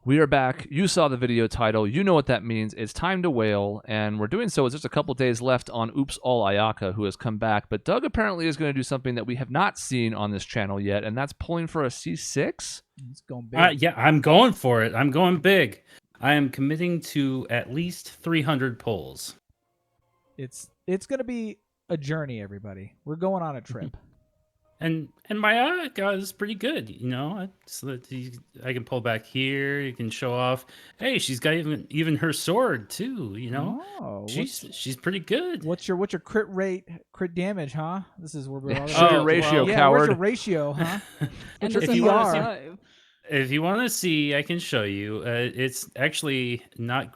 We are back. You saw the video title. You know what that means. It's time to wail, and we're doing so as there's a couple days left on Oops All Ayaka, who has come back. But Doug apparently is going to do something that we have not seen on this channel yet, and that's pulling for a C6. It's going big. Yeah, I'm going for it. I'm going big. I am committing to at least 300 pulls. It's going to be a journey, everybody. We're going on a trip. And my Ayaka is pretty good, you know. I can pull back here. You can show off. Hey, she's got even her sword too. You know, she's pretty good. What's your crit damage, huh? This is where we're all Where's your ratio, yeah, coward? where's your ratio, huh? And What's it's your a PR? 5. If you want to see, I can show you. It's actually not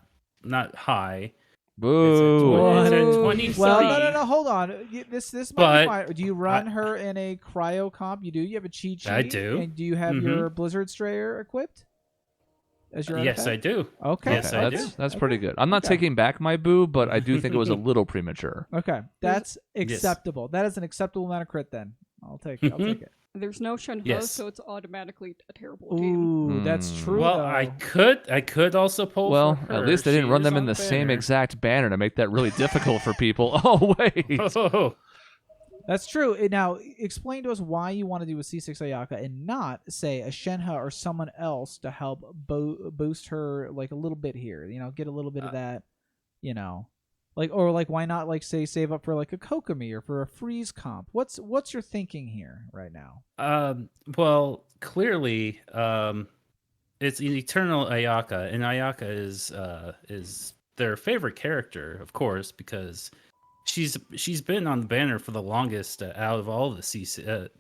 high. Boo. It's at 23. Well, no. Hold on. This might But be fine. Do you run her in a cryo comp? You do. You have a cheat sheet. I do. And do you have your Blizzard Strayer equipped? As your Yes, I artifact? do. Okay. Yes, I do. That's pretty good. I'm not taking back my boo, but I do think it was a little premature. Okay, that's acceptable. That is an acceptable amount of crit. Then I'll take it. There's no Shenhe, Yes. so it's automatically a terrible team. Ooh, that's true. Well, though. I could also pull. Well, for at her. least they didn't She run is them in on the same banner. exact banner to make that really difficult for people. Oh, wait. Oh, That's true. Now, explain to us why you want to do a C6 Ayaka and not, say, a Shenhe or someone else to help boost her like a little bit here. You know, get a little bit of that, you know. Or why not, like, say, save up for, like, a Kokomi or for a freeze comp? What's your thinking here right now? well, clearly, it's an eternal Ayaka, and Ayaka is their favorite character, of course, because she's been on the banner for the longest out of all the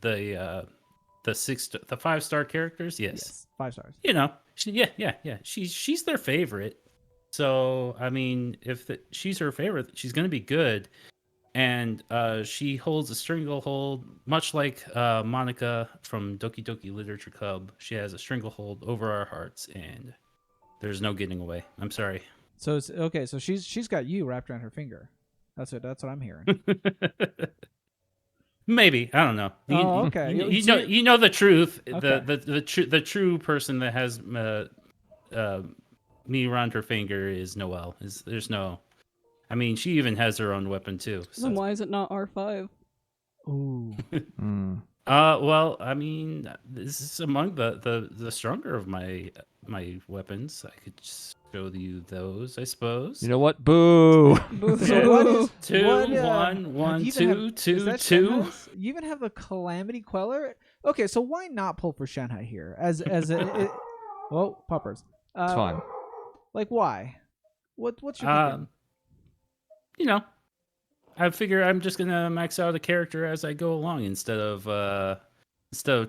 the 5-star characters. Yes, 5 stars. you know, she's their favorite. So I mean, if she's her favorite, she's gonna be good, and she holds a stranglehold, much like Monica from Doki Doki Literature Club. She has a stranglehold over our hearts, and there's no getting away. I'm sorry. So it's okay. So she's got you wrapped around her finger. That's what I'm hearing. Maybe, I don't know. Okay. You know the truth. Okay. The true person that has me around her finger is Noelle. There's no. I mean, she even has her own weapon too. So. Then why is it not R5? Ooh. Well, I mean, this is among the stronger of my weapons. I could just show you those, I suppose. You know what? Boo. Boo. So what is Two, what, one, you even two, have- two, is that two. Shenhe's? You even have the Calamity Queller. Okay, so why not pull for Shenhe here well, puppers. It's fine. Like why? What's your thinking? You know, I figure I'm just gonna max out a character as I go along instead of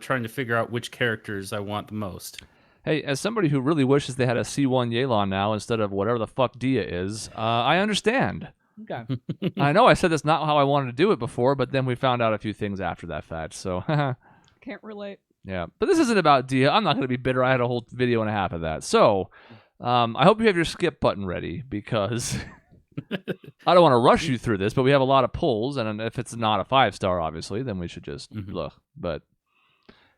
trying to figure out which characters I want the most. Hey, as somebody who really wishes they had a C1 Yelan now instead of whatever the fuck Dia is, I understand. Okay. I know I said that's not how I wanted to do it before, but then we found out a few things after that fact, so... Can't relate. Yeah, but this isn't about Dia. I'm not going to be bitter. I had a whole video and a half of that. So, I hope you have your skip button ready, because I don't want to rush you through this, but we have a lot of pulls, and if it's not a 5-star, obviously, then we should just look. But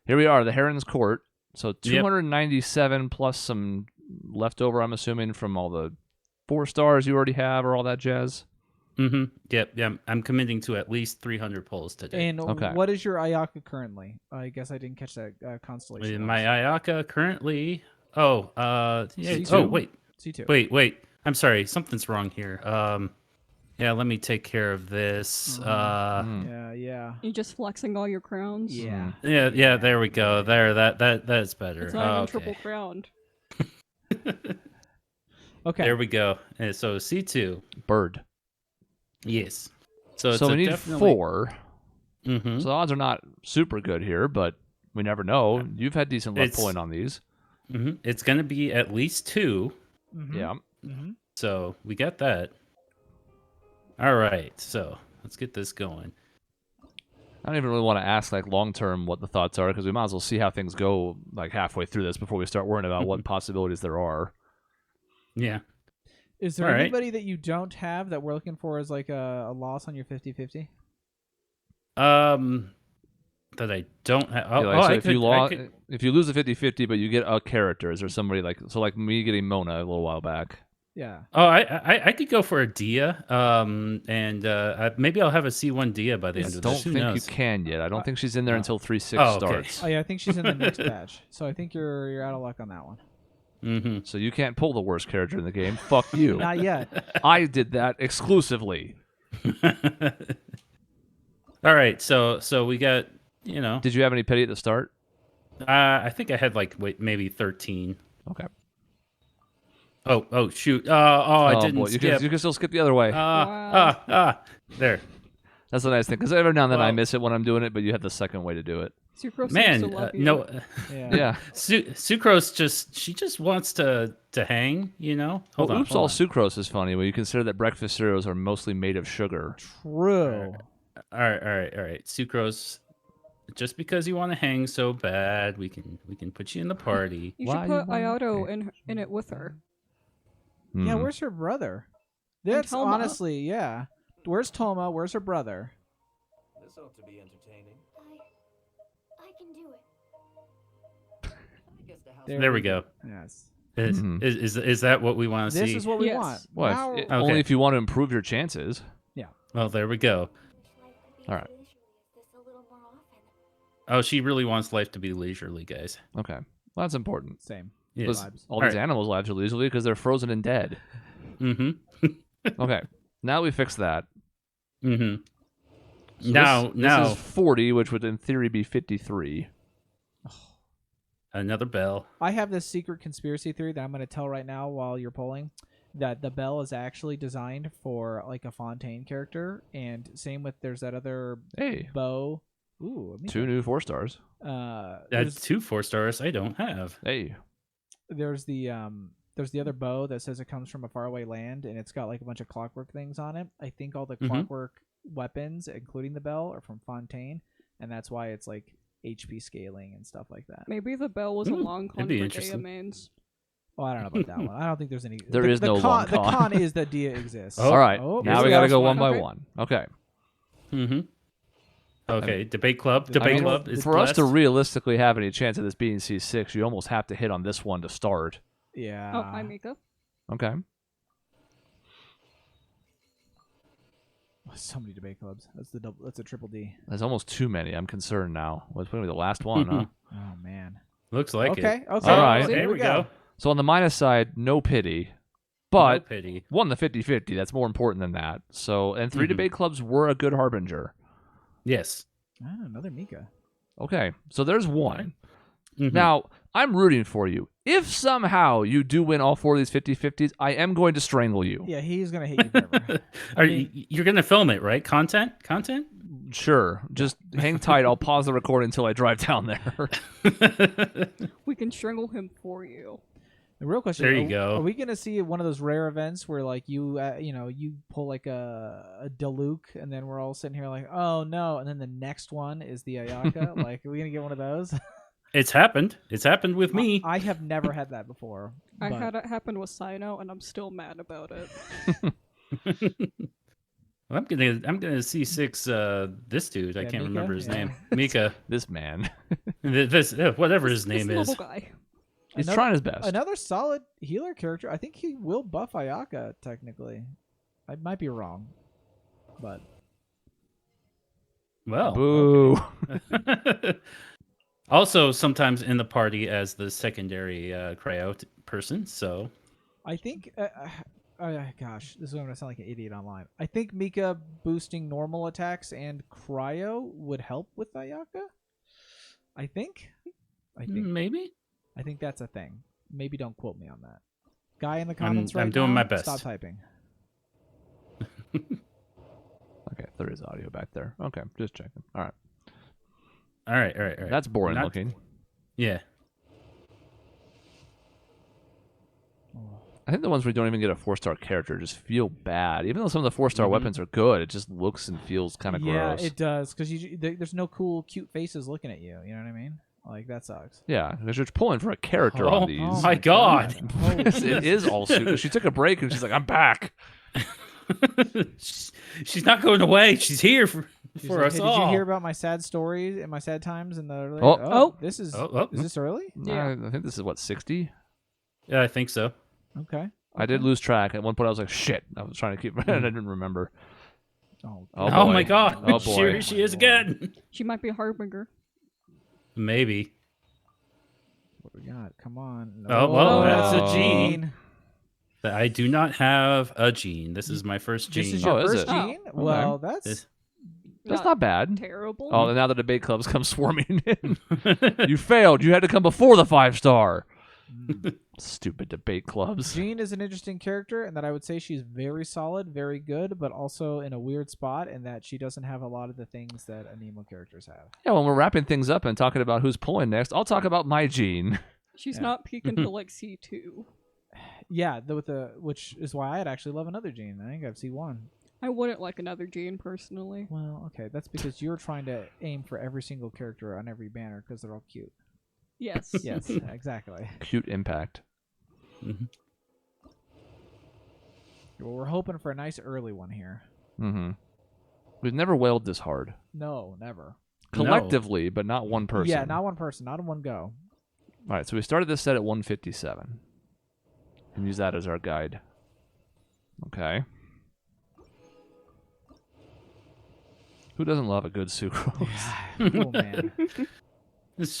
here we are, the Heron's Court. So 297 plus some leftover, I'm assuming, from all the 4 stars you already have or all that jazz. Mm-hmm. Yep. Yeah. I'm committing to at least 300 pulls today. And what is your Ayaka currently? I guess I didn't catch that constellation. My Ayaka currently. Oh. C2? Oh wait. C2. Wait. I'm sorry. Something's wrong here. Yeah. Let me take care of this. Yeah. You just flexing all your crowns? Yeah. Yeah. There we go. There. That's better. It's not even triple crowned. Okay. There we go. And so C2. Bird. Yes. So we need definitely... 4. Mm-hmm. So the odds are not super good here, but we never know. You've had decent luck pulling on these. Mm-hmm. It's going to be at least 2. Mm-hmm. Yeah. Mm-hmm. So we got that. All right. So let's get this going. I don't even really want to ask, like, long-term what the thoughts are, because we might as well see how things go, like, halfway through this before we start worrying about what possibilities there are. Yeah. Is there All right. anybody that you don't have that we're looking for as like a loss on your 50-50? that I don't have. Yeah, Oh, like, so I if could, you I lose, could- if you lose a 50-50, but you get a character, is there somebody like me getting Mona a little while back? Yeah. Oh, I could go for a Dia. Maybe I'll have a C1 Dia by the end of Don't this. Who think you knows? can yet. I don't think she's in there Oh. until 3-6 Oh, okay. starts. Oh yeah, I think she's in the next batch. So I think you're out of luck on that one. Mm-hmm. So you can't pull the worst character in the game. Fuck you. Not yet. I did that exclusively. All right, so we got Did you have any pity at the start? I think I had maybe 13. Okay. Oh shoot! I didn't boy. skip. You can still skip the other way. There. That's the nice thing, because every now and then I Well- miss it when I'm doing it, but you have the second way to do it. Sucrose Man, seems to love you. no, Yeah. Yeah. Sucrose just wants to hang. Hold on. Oops, hold all on. sucrose is funny when you consider that breakfast cereals are mostly made of sugar. True. All right. Sucrose. Just because you want to hang so bad, we can put you in the party. You Why should you put wanna- Ayato in it with her. Yeah, Hmm. where's her brother? That's Toma. honestly, yeah. Where's Toma? Where's her brother? This ought to be entertaining. I can do it. I guess the house. There we go. Yes. Is Mhm. is that what we want to This see? is what we Yes. want. Well, Now- if- Okay. only if you want to improve your chances. Well, there we go. All right. Oh, she really wants life to be leisurely, guys. Okay. Well, that's important. Same. Yes. Listen, Vibes. all All these right. animals' lives are leisurely because they're frozen and dead. Mm-hmm. Okay. Now we fix that. Mm-hmm. So Now, this is 40, which would in theory be 53. another bell. I have this secret conspiracy theory that I'm going to tell right now while you're polling, that the bell is actually designed for like a Fontaine character, and same with there's that other Hey, bow. Ooh, Amika. 2 new 4 stars. That's 2 4-stars I don't have. Hey. There's the other bow that says it comes from a faraway land, and it's got like a bunch of clockwork things on it. I think all the Mhm. clockwork weapons, including the bell, are from Fontaine, and that's why it's like HP scaling and stuff like that. Maybe the bell was a Ooh, long con that'd be for interesting. Mains. Oh, I don't know about that one. I don't think there's any. There the, is the no con, long The con. con is that Dia exists. Oh. All right. Oh, now here's we the got to last go one. one by Okay. one. Okay. Mm-hmm. Okay, debate club. I Debate mean, club is For us to blessed. realistically have any chance of this being C6, you almost have to hit on this one to start. Yeah. Oh, hi, Mika. Okay. So many debate clubs. That's the double. That's a triple D. There's almost too many. I'm concerned now. What's going to be the last one, huh? Oh man. Looks like Okay. it. Okay. All right. There we go. So on the minus side, no pity. But No pity. won the 50-50. That's more important than that. So, and 3 Mhm. debate clubs were a good harbinger. Yes. Ah, another Mika. Okay. So there's one. Mhm. Now, I'm rooting for you. If somehow you do win all 4 of these 50-50s, I am going to strangle you. Yeah, he's gonna hate you forever. You're gonna film it, right? Content? Sure. Just hang tight. I'll pause the recording until I drive down there. We can strangle him for you. The real question. There you are, go. Are we gonna see one of those rare events where like you you pull like a Diluc, and then we're all sitting here like, oh no, and then the next one is the Ayaka? Like, are we gonna get one of those? It's happened. It's happened with me. I have never had that before. I but- had it happen with Sino, and I'm still mad about it. I'm gonna C6 this dude. I Yeah, can't Mika? remember his Yeah. name. Mika. This man. This whatever his name this is. little guy. He's Another- trying his best. Another solid healer character. I think he will buff Ayaka technically. I might be wrong, but Well. Boo. Also, sometimes in the party as the secondary cryo person. So I think. Gosh, this is going to sound like an idiot online. I think Mika boosting normal attacks and cryo would help with Ayaka. I think. maybe. I think that's a thing. Maybe don't quote me on that. Guy in the comments right I'm doing now, my best. Stop typing. Okay, there is audio back there. Okay, just checking. All right. All right. That's boring Not- looking. Yeah. I think the ones where you don't even get a 4-star character just feel bad. Even though some of the 4-star Mhm. weapons are good, it just looks and feels kind of Yeah, gross. it does because there's no cool, cute faces looking at you. You know what I mean? Like that sucks. Yeah, because you're pulling for a character Oh, on these. oh my God. Holy Yes, it is all suit. She took a break and she's like, I'm back. She's not going away. She's here. She's For like, us hey, all. did you hear about my sad stories and my sad times in the earlier? Oh. This is Oh. is this early? Yeah. I think this is what 60. Yeah, I think so. Okay. I did Okay. lose track at one point. I was like, shit. I was trying to keep, and I didn't remember. Oh, Oh, Oh boy. my god. Oh, Here boy. she is again. She might be a harbinger. Maybe. What do we got? Come on. Oh, well, that's a Gene. I do not have a gene. This is my first gene. This is your Oh, is first it? Gene? Oh, Well, that's This- That's not bad. terrible. Oh, and now the debate clubs come swarming in. You failed. You had to come before the 5-star. Stupid debate clubs. Jean is an interesting character, and that I would say she's very solid, very good, but also in a weird spot in that she doesn't have a lot of the things that Anemo characters have. Yeah, when we're wrapping things up and talking about who's pulling next, I'll talk about my gene. She's Yeah. not peaking to like C2. Yeah, which is why I'd actually love another Jean. I think I've C1. I wouldn't like another Jean personally. Well, okay, that's because you're trying to aim for every single character on every banner because they're all cute. Yes. Yes, exactly. Cute impact. Well, we're hoping for a nice early one here. Mm-hmm. We've never wailed this hard. No, never. Collectively, but not one person. Yeah, not one person, not in one go. All right, so we started this set at 157. And use that as our guide. Okay. Who doesn't love a good sucrose? Oh man, This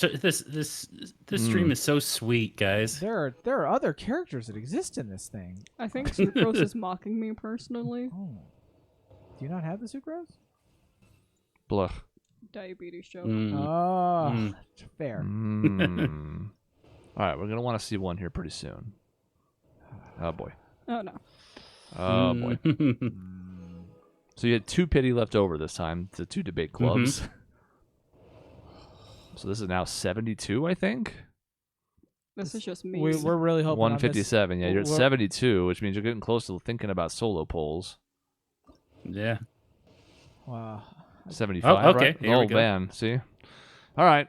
stream is so sweet, guys. there are other characters that exist in this thing. I think Sucrose is mocking me personally. Oh, do you not have the sucrose? Blah. Diabetes joke. Oh, fair. Mm. All right, we're going to want to see one here pretty soon. Oh, boy. Oh no. Oh, boy. So you had 2 pity left over this time, the 2 debate clubs. So this is now 72, I think? This is just me. We're really hoping on this- 157. Yeah, you're at we're- 72, which means you're getting close to thinking about solo polls. Yeah. Wow. 75, Oh, okay. right? Here we Oh, go. man. See? All right.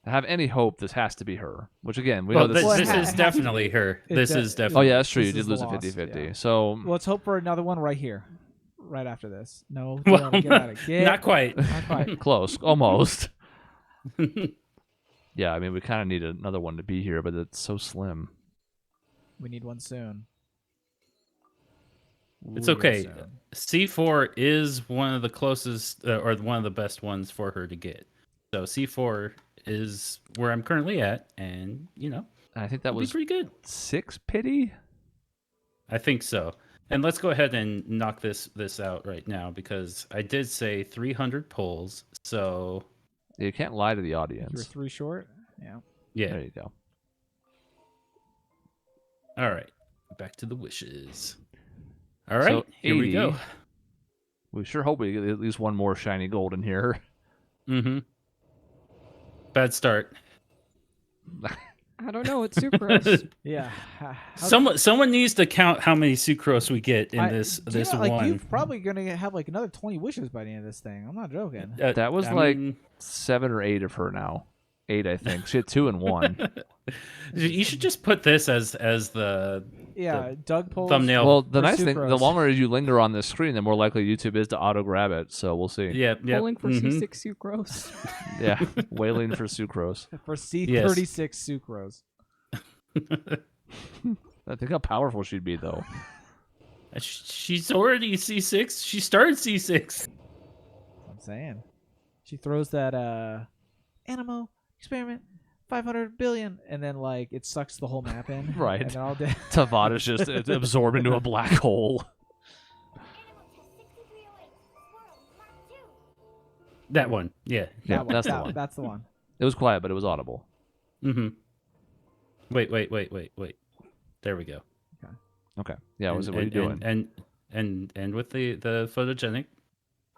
I have any hope this has to be her, which, again, we Well, know this, this this is... is definitely her. It This de- is Oh, definitely. yeah, that's true. This You is did lose the a loss, 50-50. yeah. So, Let's hope for another one right here, right after this. No, Well, get out of it. not quite. Not quite. close. Almost. Yeah, I mean, we kind of need another one to be here, but it's so slim. We need one soon. It's Real okay. soon. C4 is one of the closest, or one of the best ones for her to get. So C4 is where I'm currently at, and I think that it'll be was pretty good. 6 pity? I think so. And let's go ahead and knock this out right now because I did say 300 polls. So You can't lie to the You were audience. 3 short. Yeah. yeah. There you go. All right. Back to the wishes. All right. So, here we go. 80. We sure hope we get at least one more shiny gold in here. Mm-hmm. Bad start. I don't know. It's Sucrose. Yeah. Someone needs to count how many sucrose we get in Do you know, one. Like, you're probably gonna have like another 20 wishes by the end of this thing. I'm not joking. That was I like mean, 7 or 8 of her now. 8, I think. She had 2 and 1. you should just put this as the Yeah, Doug pulls. thumbnail. Well, the For nice thing, the sucrose. longer you linger on this screen, the more likely YouTube is to auto grab it. So we'll see. Yeah. Pulling for mhm. C6 Sucrose. Yeah, wailing for sucrose. for C36 sucrose. I think how powerful she'd be, though. She's already C6. She started C6. I'm saying. She throws that Animo experiment 500 billion, and then like it sucks the whole map in. Right. And they're all dead. Tavada's just absorbed into a black hole. That one. Yeah. Yeah, That one, that's the that- one. That's the one. It was quiet, but it was audible. Mm-hmm. Wait. There we go. Okay. Yeah, what are you doing? And with the photogenic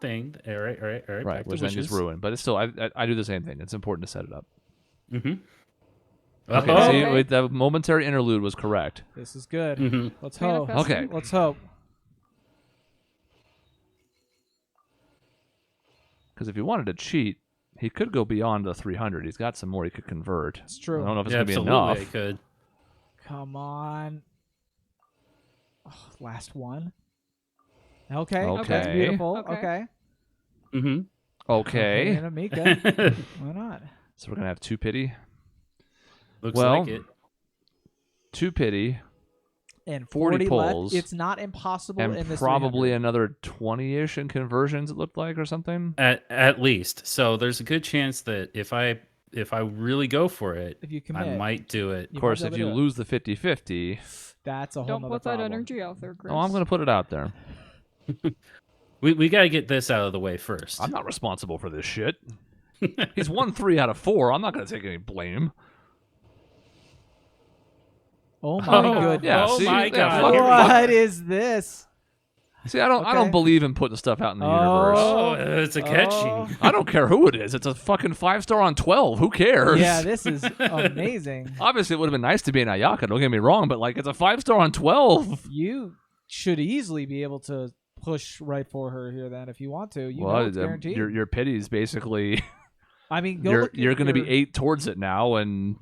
thing. All right. Right, which then gets ruined. But it's still, I do the same thing. It's important to set it up. Mm-hmm. Okay, Oh. see, wait, the momentary interlude was correct. This is good. Mhm. Let's hope. Manifesting. Okay. Let's hope. Because if he wanted to cheat, he could go beyond the 300. He's got some more he could convert. It's true. I don't know if it's Yeah, going to be absolutely. enough. I could. Come on. Oh, last one. Okay. Okay. That's beautiful. Okay. Okay. Mm-hmm. Okay. And Amika. Why not? So we're gonna have 2 pity. Looks Well, like it. 2 pity, And 40 40 polls, left. It's not impossible in and this probably 300. another 20-ish in conversions. It looked like, or something. At least. So there's a good chance that if I really go for it, If you I commit. might do it. You Of course, might if be you able to do it. lose the 50-50, That's a whole Don't nother put that problem. energy out there, Chris. oh, I'm gonna put it out there. We got to get this out of the way first. I'm not responsible for this shit. He's won 3 out of 4. I'm not gonna take any blame. Oh my Oh, goodness. Yeah, oh see? my Yeah, god. fuck- Here we go. What is this? See, I don't Okay. believe in putting stuff out in the Oh. universe. Oh, it's a catching. Oh. I don't care who it is. It's a fucking 5-star on 12. Who cares? Yeah, this is amazing. Obviously, it would have been nice to be an Ayaka. Don't get me wrong, but like, it's a 5-star on 12. You should easily be able to push right for her here then if you want to. You know Well, it's guaranteed. your pity's basically I mean, go you're look at going to be your- 8 towards it now, and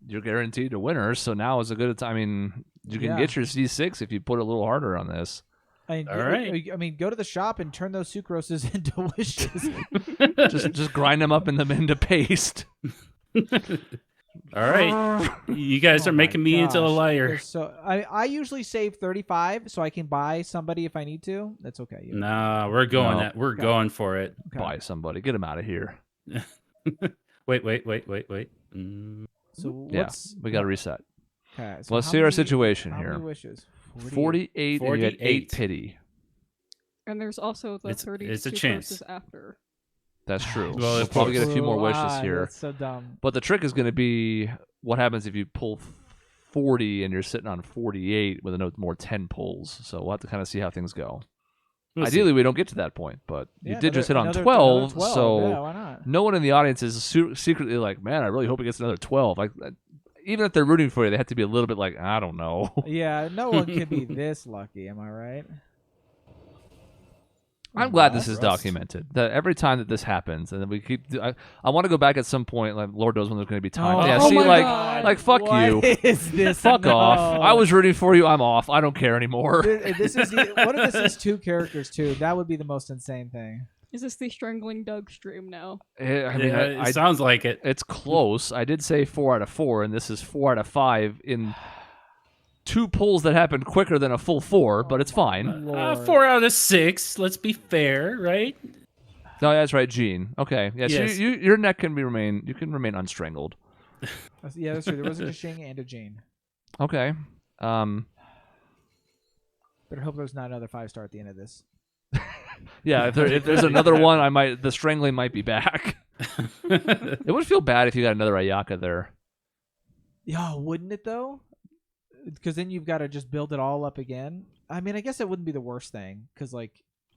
you're guaranteed to win her. So now is a good time. I mean, you can Yeah. get your C6 if you put a little harder on this. I mean, All right. I mean, go to the shop and turn those sucroses into wishes. just grind them up into paste. All right. You guys Oh are my making me into a gosh. liar. So I usually save 35 so I can buy somebody if I need to. That's okay. You- Nah, we're going No. at, we're Okay. going for it. okay. Buy somebody. Get him out of here. Wait. Mm. So Yeah, what's we got to reset. okay, so Let's how see our many- situation how here. many wishes? 48, and you had 8 48. pity. And there's also the It's- 30 it's a two chance. verses after. That's true. Well, we'll of probably get a course. few more wishes Ah, here. That's so dumb. But the trick is going to be what happens if you pull 40 and you're sitting on 48 with no more 10 pulls. So we'll have to kind of see how things go. We'll see. Ideally, we don't get to that point, but you Yeah, did just hit on another 12, 12, so yeah, why not? no one in the audience is secretly like, man, I really hope he gets another 12. Like, even if they're rooting for you, they have to be a little bit like, I don't know. Yeah, no one can be this lucky. Am I right? I'm glad this is Rust. documented. That every time that this happens, and then we keep. I want to go back at some point. Like Lord knows when there's going to be time. Oh, yeah, oh see, my like, God. like fuck What you. is this? Fuck No. off. I was rooting for you. I'm off. I don't care anymore. This is what if this is 2 characters too? That would be the most insane thing. Is this the Strangling Doug stream now? I mean, Yeah, I it sounds like it. it's close. I did say 4 out of 4, and this is 4 out of 5 in 2 pulls that happened quicker than a full 4, but it's fine. Lord. 4 out of 6. Let's be fair, right? No, that's right, Gene. Okay, yes, Yes. your neck can remain unstrangled. Yeah, that's true. There was a Kashing and a Jane. Okay. Better hope there's not another 5-star at the end of this. Yeah, if there's another one, the strangling might be back. It would feel bad if you got another Ayaka there. Yeah, wouldn't it though? Because then you've got to just build it all up again. I mean, I guess it wouldn't be the worst thing because like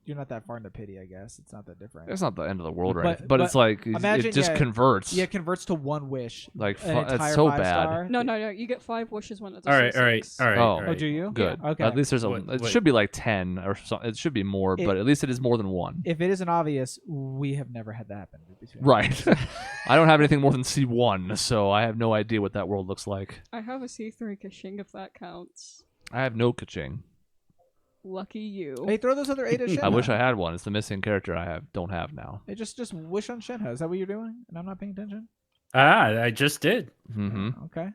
you're not that far into pity. I guess it's not that different. It's not the end of the world, But- right? But it's but like imagine, it just yeah, converts. Yeah, it converts to 1 wish. Like An that's entire so 5-star. bad. No. You get 5 wishes when it's a all right. C6. All right. Oh. all Oh, right. do you? Good. Okay. At least there's a. What- it what- should be like 10 or something. It should be more, It- but at least it is more than 1. If it isn't obvious, we have never had that happen. Right. I don't have anything more than C1, so I have no idea what that world looks like. I have a C3 Kashing if that counts. I have no kaching. Lucky you. Hey, throw those other 8 at Shenhe. I wish I had one. It's the missing character I don't have now. Hey, just wish on Shenhe. Is that what you're doing? And I'm not paying attention? I just did. Mm-hmm. Okay.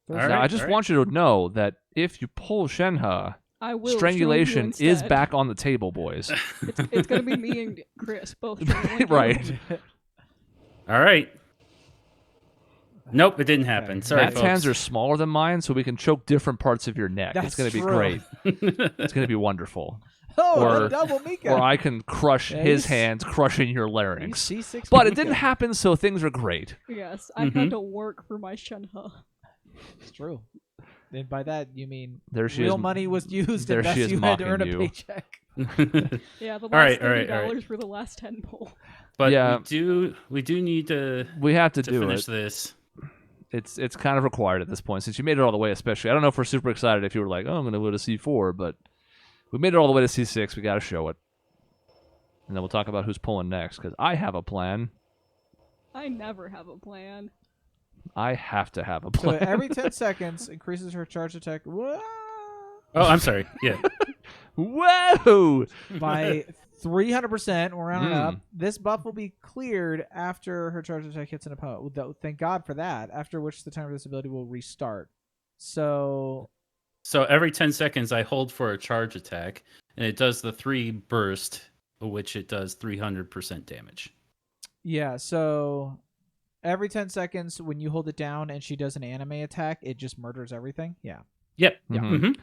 All Now, right, I just want you to know that if you pull Shenhe, I will strangulation strangle you is instead. back on the table, boys. It's gonna be me and Chris both. strangling you. Right. All right. Nope, it didn't happen. Okay. Sorry, Matt's hands are folks. smaller than mine, so we can choke different parts of your neck. That's It's going to be true. great. It's going to be wonderful. Oh, Or- a double Mika. Or I can crush Yeah, his he's- hands, crushing your He's larynx. C6 But it Mika. didn't happen, so things are great. Yes, I Mhm. had to work for my Shenhe. It's true. And by that you mean There she real is. money was used, there and thus she is you had to earn mocking a you. paycheck. Yeah, the last right, all $30 right, all right. for the last 10 pull. But Yeah. we do need to We have to do finish it. this. It's kind of required at this point since you made it all the way. Especially, I don't know if we're super excited if you were like, oh, I'm going to go to C4, but we made it all the way to C6. We got to show it, and then we'll talk about who's pulling next because I have a plan. I never have a plan. I have to have a So plan. every 10 seconds increases her charge attack Oh, I'm sorry. Yeah. Whoa! by 300%. We're rounding up. Mm. This buff will be cleared after her charge attack hits an opponent. Thank God for that. After which the timer of this ability will restart. So every 10 seconds, I hold for a charge attack, and it does the 3 burst, which it does 300% damage. yeah, so every 10 seconds when you hold it down and she does an anime attack, it just murders everything. Yeah. Yep. Mhm. Mhm.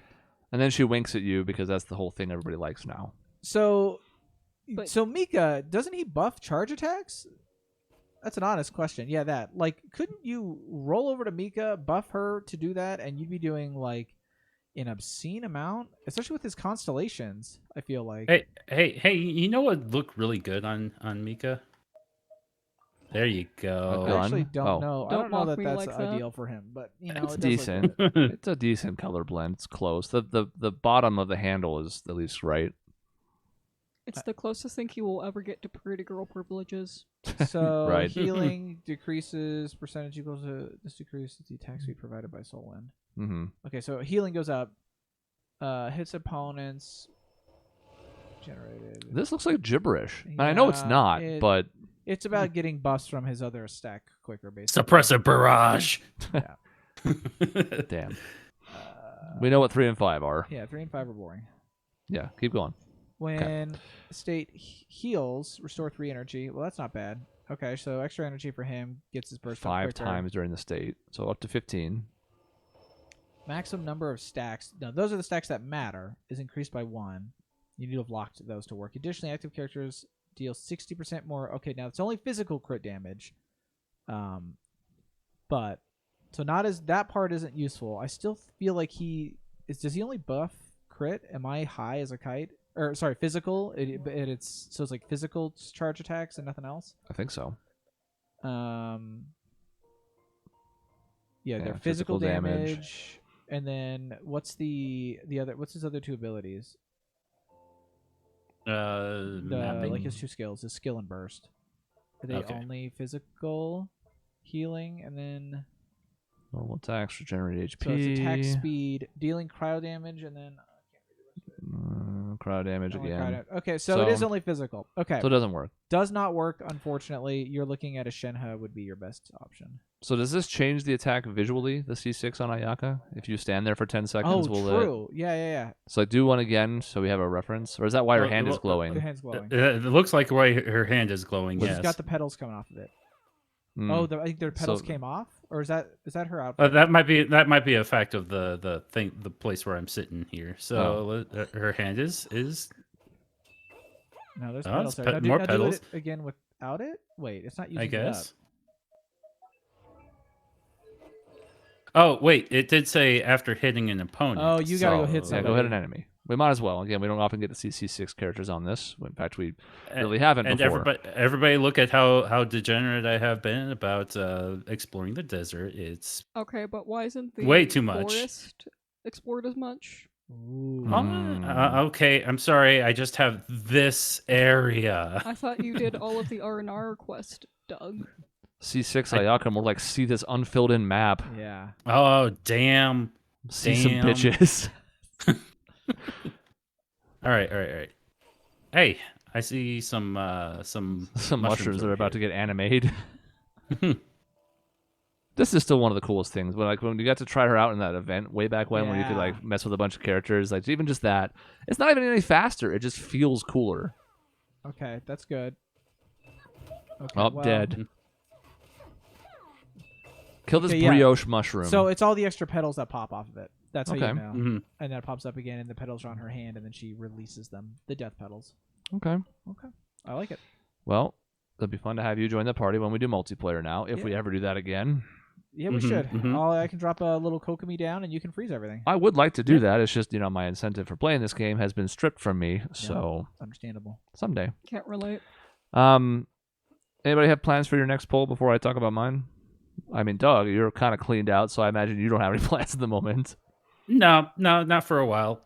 And then she winks at you because that's the whole thing everybody likes now. So But- so Mika, doesn't he buff charge attacks? That's an honest question. Yeah, that. Like, couldn't you roll over to Mika, buff her to do that, and you'd be doing like an obscene amount, especially with his constellations, I feel like. Hey! You know what would look really good on Mika? There you I go. gun? actually don't Oh. know. I Don't don't know mock that me that's like that. ideal for him, but you know, It's it does look decent. good. It's a decent color blend. It's close. The bottom of the handle is at least right. It's the closest thing he will ever get to pretty girl privileges. So Right. healing decreases percentage equals to this decreases the attack speed provided by Soul Wind. Mm-hmm. Okay, so healing goes up. Hits opponents. Generated. This looks like gibberish. And I know it's Yeah, not, but It's about getting buffs from his other stack quicker, basically. Suppressor barrage. damn. Uh, We know what 3 and 5 are. Yeah, 3 and 5 are boring. Yeah, keep going. When state heals, restore 3 energy. Well, that's not bad. Okay, so extra energy for him gets his burst up 5 quicker. times during the state, so up to 15. Maximum number of stacks. No, those are the stacks that matter. Is increased by 1. You need to have locked those to work. Additionally, active characters deal 60% more. Okay, now it's only physical crit damage. But so not as that part isn't useful. I still feel like does he only buff crit? Am I high as a kite? Or sorry, physical. It's so it's like physical charge attacks and nothing else. I think so. Yeah, Yeah, they're physical physical damage. damage. And then what's the other? What's his other 2 abilities? Mapping. Like his 2 skills, his skill and burst. Are they Okay. only physical healing and then Normal attacks, regenerate HP. so it's attack speed, dealing cryo damage, and then Cryo damage only again. cryo damage. Okay, so it is So- only physical. Okay, So it doesn't work. does not work. Unfortunately, you're looking at a Shenhe would be your best option. So does this change the attack visually, the C6 on Ayaka? If you stand there for 10 seconds, Oh, will it? true. Yeah. So do one again so we have a reference? Or is that why her Oh, hand is well, glowing? The hand's glowing. It looks like why her hand is glowing. She's Yes. got the petals coming off of it. Mm. Oh, I think their petals So- came off, or is that her outfit? That might be a fact of the thing, the place where I'm sitting here. So her hand is No, there's Oh, petals it's there. more Do petals. it again without it. Wait, it's not using I it up. guess. Oh wait, it did say after hitting an opponent. Oh, you gotta go hit Yeah, somebody. go hit an enemy. We might as well. Again, we don't often get to see C6 characters on this. In fact, we And- really haven't and before. everybody look at how degenerate I have been about exploring the desert. It's Okay, but why isn't the Way too much. forest explored as much? Ooh. okay. I'm sorry. I just have this area. I thought you did all of the R&R quest, Doug. C6 Ayaka, more like see this unfilled in map. Yeah. Oh damn! See some Damn. bitches. All right. Hey, I see some Some mushrooms that are over about to here. get animated. This is still one of the coolest things. When you got to try her out in that event way back when, where you could Yeah. like mess with a bunch of characters, like even just that, it's not even any faster. It just feels cooler. Okay, that's good. Okay, Oh, well, dead. Kill this Okay, yeah. brioche mushroom. So it's all the extra petals that pop off of it. That's how Okay. you know. Mhm. And then it pops up again, and the petals are on her hand, and then she releases them. The death petals. okay. Okay, I like it. Well, it'd be fun to have you join the party when we do multiplayer now, if we Yeah. ever do that again. Yeah, we Mhm, should. mhm. I can drop a little kokomi down, and you can freeze everything. I would like to do Yeah. that. It's just, my incentive for playing this game has been stripped from me. So Understandable. someday. Can't relate. Anybody have plans for your next poll before I talk about mine? I mean, Doug, you're kind of cleaned out, so I imagine you don't have any plans at the moment. No, not for a while.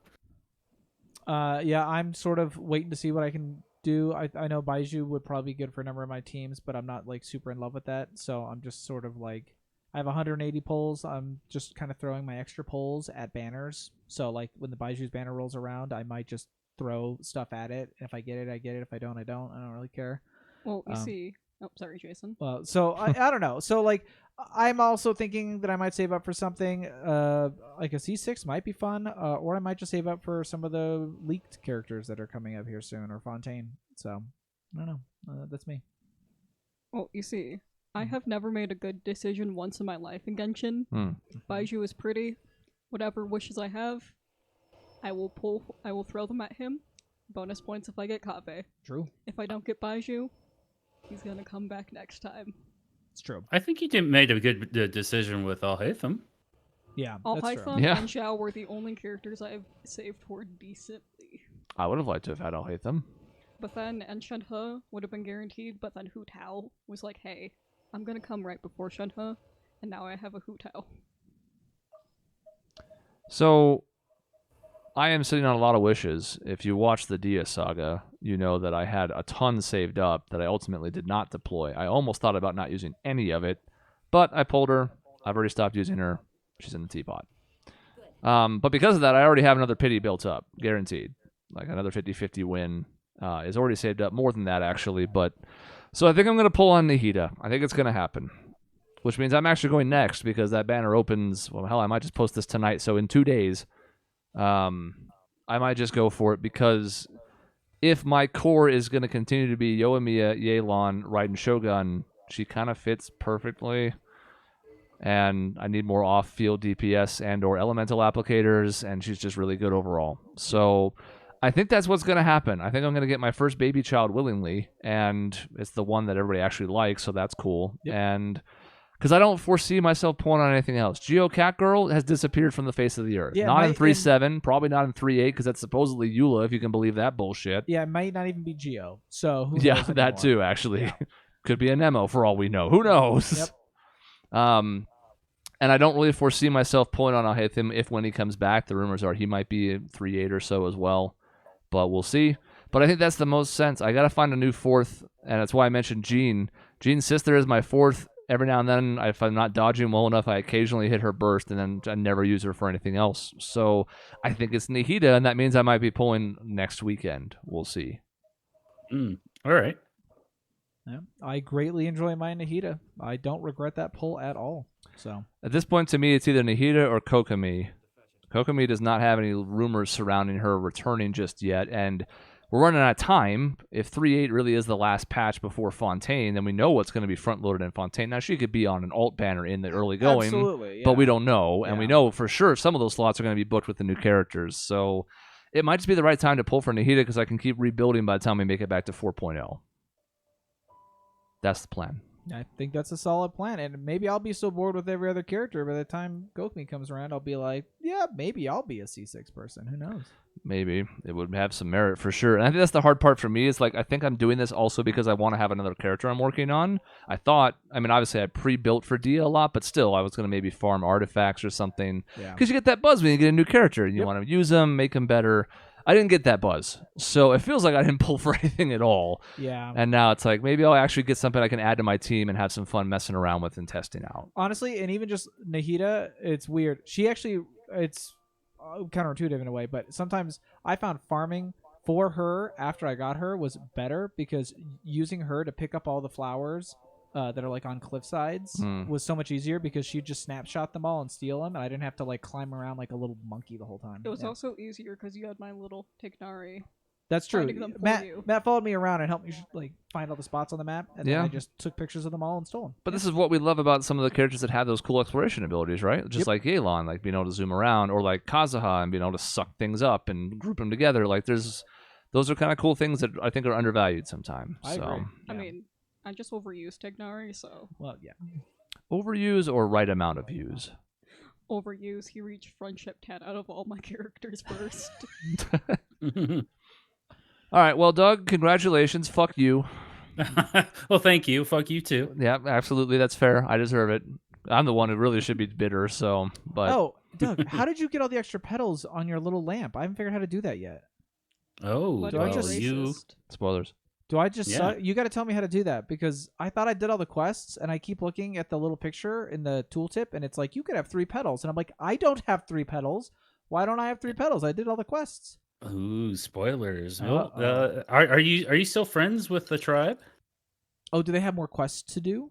Yeah, I'm sort of waiting to see what I can do. I know Baiju would probably be good for a number of my teams, but I'm not like super in love with that. So I'm just sort of like, I have 180 polls. I'm just kind of throwing my extra polls at banners. So like when the Baiju's banner rolls around, I might just throw stuff at it. If I get it, I get it. If I don't, I don't. I don't really care. Well, you see. Oh, sorry, Jason. Well, so I don't know. So like I'm also thinking that I might save up for something like a C6 might be fun, or I might just save up for some of the leaked characters that are coming up here soon, or Fontaine. So I don't know. That's me. Well, you see. I have never made a good decision once in my life in Genshin. Baiju is pretty. Whatever wishes I have, I will throw them at him. Bonus points if I get Kave. True. If I don't get Baiju, he's gonna come back next time. It's true. I think you didn't made a good decision with Alhaitham. Yeah, All that's true. Python Yeah. and Zhao were the only characters I've saved for decently. I would have liked to have had Alhaitham. But then Shenhe would have been guaranteed, but then Hu Tao was like, hey, I'm gonna come right before Shenhe, and now I have a Hu Tao. So, I am sitting on a lot of wishes. If you watch the Dia saga, you know that I had a ton saved up that I ultimately did not deploy. I almost thought about not using any of it, but I pulled her. I've already stopped using her. She's in the teapot. But because of that, I already have another pity built up, guaranteed. Like another 50-50 win is already saved up. More than that, actually. But so I think I'm going to pull on Nihida. I think it's going to happen. Which means I'm actually going next because that banner opens. Well, hell, I might just post this tonight. So in 2 days, I might just go for it because if my core is going to continue to be Yoimiya, Yelan, Raiden Shogun, she kind of fits perfectly. And I need more off-field DPS and or elemental applicators, and she's just really good overall. So I think that's what's going to happen. I think I'm going to get my first baby child willingly, and it's the one that everybody actually likes, so that's cool. Yep. And because I don't foresee myself pulling on anything else. Geo Cat Girl has disappeared from the face of the earth. Yeah, not in 3.7, probably not in 3.8, because that's supposedly Eula, if you can believe that bullshit. Yeah, it might not even be Geo. So who Yeah, knows that anymore? too, actually. Yeah. Could be a Nemo for all we know. Who knows? Yep. And I don't really foresee myself pulling on Alhaitham if when he comes back. The rumors are he might be 3.8 or so as well. But we'll see. But I think that's the most sense. I got to find a new fourth, and that's why I mentioned Jean. Jean's sister is my fourth. Every now and then, if I'm not dodging well enough, I occasionally hit her burst, and then I never use her for anything else. So I think it's Nihida, and that means I might be pulling next weekend. We'll see. All right. Yeah. I greatly enjoy my Nahida. I don't regret that pull at all. So At this point, to me, it's either Nihida or Kokomi. Kokomi does not have any rumors surrounding her returning just yet, and we're running out of time. If 3.8 really is the last patch before Fontaine, then we know what's going to be front-loaded in Fontaine. Now, she could be on an alt banner in the early going, absolutely, yeah. but we don't know, and we Yeah. know for sure some of those slots are going to be booked with the new characters. So it might just be the right time to pull for Nihida because I can keep rebuilding by the time we make it back to 4.0. That's the plan. I think that's a solid plan, and maybe I'll be so bored with every other character by the time Gokumi comes around. I'll be like, yeah, maybe I'll be a C6 person. Who knows? Maybe it would have some merit for sure. And I think that's the hard part for me. Is like I think I'm doing this also because I want to have another character I'm working on. Obviously I pre-built for Dia a lot, but still I was going to maybe farm artifacts or something. Yeah. Because you get that buzz when you get a new character and you Yep. want to use them, make them better. I didn't get that buzz, so it feels like I didn't pull for anything at all. Yeah. And now it's like maybe I'll actually get something I can add to my team and have some fun messing around with and testing out. Honestly, and even just Nahida, it's weird. She actually, it's counterintuitive in a way, but sometimes I found farming for her after I got her was better because using her to pick up all the flowers that are like on cliff sides was so much easier because she'd just snapshot them all and steal them, and I didn't have to like climb around like a little monkey the whole time. It was Yeah. also easier because you had my little Tignari. That's true. finding them for Matt you. Matt followed me around and helped me like find all the spots on the map, and then Yeah. I just took pictures of them all and stole them. But this is what we love about some of the characters that have those cool exploration abilities, right? Just Yep. like Yelan, like being able to zoom around, or like Kazuha and being able to suck things up and group them together. Like those are kind of cool things that I think are undervalued sometimes. I So agree. I Yeah. mean, I just overused Tignari, so Well, yeah. overuse or right amount of use. overuse. He reached friendship 10 out of all my characters first. All right, well, Doug, congratulations. Fuck you. Well, thank you. Fuck you too. Yeah, absolutely, that's fair. I deserve it. I'm the one who really should be bitter. So, but Oh, Doug, how did you get all the extra petals on your little lamp? I haven't figured out how to do that yet. Oh, What Do I well, just- you. racist. spoilers. Do I just Yeah. suck? You got to tell me how to do that because I thought I did all the quests and I keep looking at the little picture in the tooltip and it's like you could have 3 petals and I'm like I don't have 3 petals. Why don't I have 3 petals? I did all the quests. Ooh, spoilers. Uh-oh. Are you still friends with the tribe? Oh, do they have more quests to do?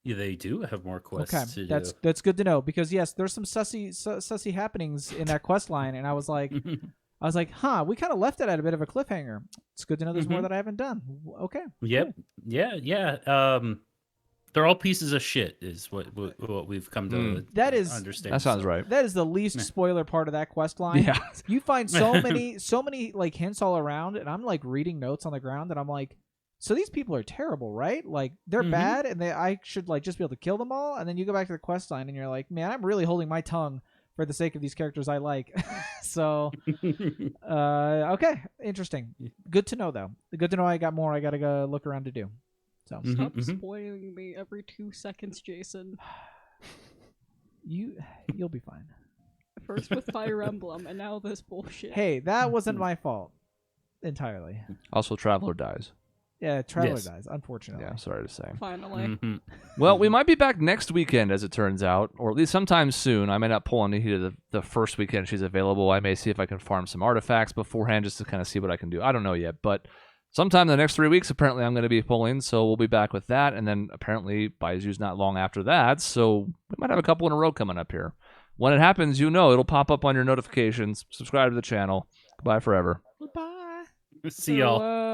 Yeah, they do have more quests Okay, to that's good to know because yes, there's some sussy happenings in that quest line, and I was like, do. huh, we kind of left it at a bit of a cliffhanger. It's good to know there's more Mhm. that I haven't done. Okay. Yep. cool. Yeah. They're all pieces of shit, is what we've come to That is- understand. That sounds so. right. That is the least Meh. spoiler part of that quest line. Yeah. You find so many like hints all around, and I'm like reading notes on the ground, and I'm like, so these people are terrible, right? Like they're Mhm. bad, and I should like just be able to kill them all. And then you go back to the quest line, and you're like, man, I'm really holding my tongue for the sake of these characters I like. So, okay, interesting. Good to know though. Good to know I got more. I gotta go look around to do. So Stop mhm. spoiling me every 2 seconds, Jason. you'll be fine. First with Fire Emblem, and now this bullshit. Hey, that wasn't my fault entirely. Also, Traveler dies. Yeah, Traveler Yes. dies, unfortunately. Yeah, sorry to say. Finally. Mhm. Well, we might be back next weekend, as it turns out, or at least sometime soon. I may not pull on Nihita the first weekend she's available. I may see if I can farm some artifacts beforehand just to kind of see what I can do. I don't know yet, but sometime in the next 3 weeks, apparently, I'm going to be pulling, so we'll be back with that. And then apparently, Baizu's not long after that, so we might have a couple in a row coming up here. When it happens, it'll pop up on your notifications. Subscribe to the channel. Goodbye forever. Goodbye. See y'all. Farewell.